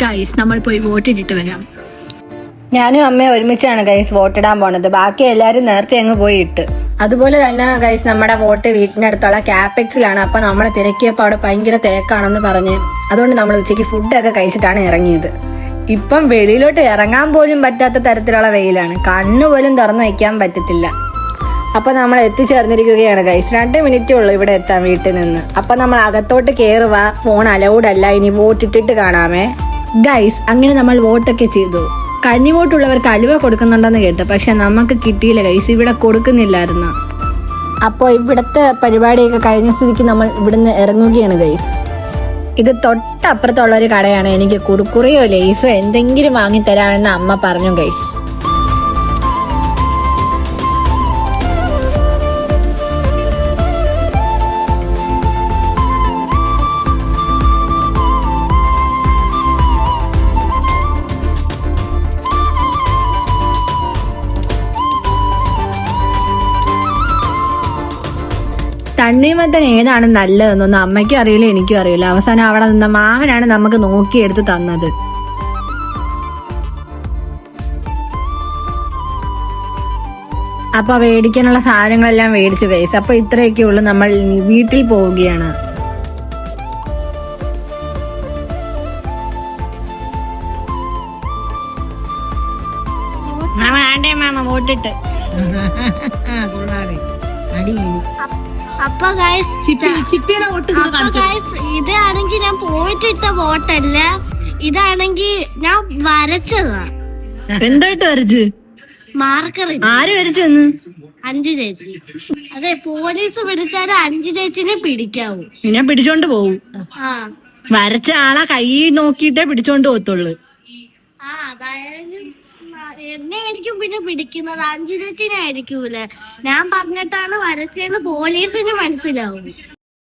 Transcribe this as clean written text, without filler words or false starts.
Guys നമ്മൾ പോയി വോട്ടിട്ടിട്ട് വരാം. ഞാനും അമ്മയും ഒരുമിച്ചാണ് ഗൈസ് വോട്ടിടാൻ പോണത്. ബാക്കി എല്ലാരും നേരത്തെ അങ്ങ് പോയി ഇട്ട്. അതുപോലെ തന്നെ ഗൈസ് നമ്മുടെ വോട്ട് വീട്ടിനടുത്തുള്ള ക്യാപെക്സിലാണ്. അപ്പൊ നമ്മളെ തിരക്കിയപ്പോൾ അവിടെ ഭയങ്കര തിരക്കാണെന്ന് പറഞ്ഞ് അതുകൊണ്ട് നമ്മൾ ഉച്ചയ്ക്ക് ഫുഡൊക്കെ കഴിച്ചിട്ടാണ് ഇറങ്ങിയത്. ഇപ്പം വെളിയിലോട്ട് ഇറങ്ങാൻ പോലും പറ്റാത്ത തരത്തിലുള്ള വെയിലാണ്. കണ്ണുപോലും തുറന്നു വയ്ക്കാൻ പറ്റത്തില്ല. അപ്പൊ നമ്മൾ എത്തിച്ചേർന്നിരിക്കുകയാണ് ഗൈസ്. 2 മിനിറ്റേ ഉള്ളൂ ഇവിടെ എത്താൻ വീട്ടിൽ നിന്ന്. അപ്പൊ നമ്മൾ അകത്തോട്ട് കയറുക. ഫോൺ അലൗഡ് അല്ല, ഇനി വോട്ടിട്ടിട്ട് കാണാമേ ഗൈസ്. അങ്ങനെ നമ്മൾ വോട്ടൊക്കെ ചെയ്തു. കന്നി വോട്ടുള്ളവർക്ക് അലുവ കൊടുക്കുന്നുണ്ടെന്ന് കേട്ടു, പക്ഷെ നമുക്ക് കിട്ടിയില്ല ഗൈസ്. ഇവിടെ കൊടുക്കുന്നില്ലായിരുന്നു. അപ്പോൾ ഇവിടുത്തെ പരിപാടിയൊക്കെ കഴിഞ്ഞ സ്ഥിതിക്ക് നമ്മൾ ഇവിടുന്ന് ഇറങ്ങുകയാണ് ഗൈസ്. ഇത് തൊട്ടപ്പുറത്തുള്ള ഒരു കടയാണ്. എനിക്ക് കുറുക്കുറിയോ ലേസോ എന്തെങ്കിലും വാങ്ങിത്തരാമെന്ന് അമ്മ പറഞ്ഞു ഗൈസ്. തണ്ണിമത്തൻ ഏതാണ് നല്ലതെന്നൊന്നും അമ്മയ്ക്കും അറിയില്ല, എനിക്കും അറിയില്ല. അവസാനം അവിടെ നിന്ന മാവനാണ് നമുക്ക് നോക്കിയെടുത്ത് തന്നത്. അപ്പൊ മേടിക്കാനുള്ള സാധനങ്ങളെല്ലാം മേടിച്ചു ഗൈസ്. അപ്പൊ ഇത്രയൊക്കെ ഉള്ളു. നമ്മൾ വീട്ടിൽ പോവുകയാണ്. വോട്ടിട്ട് അപ്പൊ ഗൈസ് ചിപ്പിയുടെ വോട്ട് ഇതാണെങ്കിൽ ഞാൻ പോയിട്ടിട്ട വോട്ടല്ല, ഇതാണെങ്കിൽ ഞാൻ വരച്ചതാ. എന്തായിട്ട് വരച്ച്? മാർക്കർ. ആര് വരച്ചെന്ന്? 5 ചേച്ചി. അതെ, പോലീസ് പിടിച്ചാലും 5 ചേച്ചിനെ പിടിക്കാവൂ. ഞാൻ പിടിച്ചോണ്ട് പോവും. ആ വരച്ച ആളെ കൈ നോക്കിയിട്ടേ പിടിച്ചോണ്ട് പോകത്തുള്ളു. അതായാലും എന്നെ ആയിരിക്കും പിന്നെ പിടിക്കുന്നത്, 5 ചേച്ചിനെ ആയിരിക്കൂലേ. ഞാൻ പറഞ്ഞിട്ടാണ് വരച്ചതെന്ന് പോലീസിന് മനസ്സിലാവും.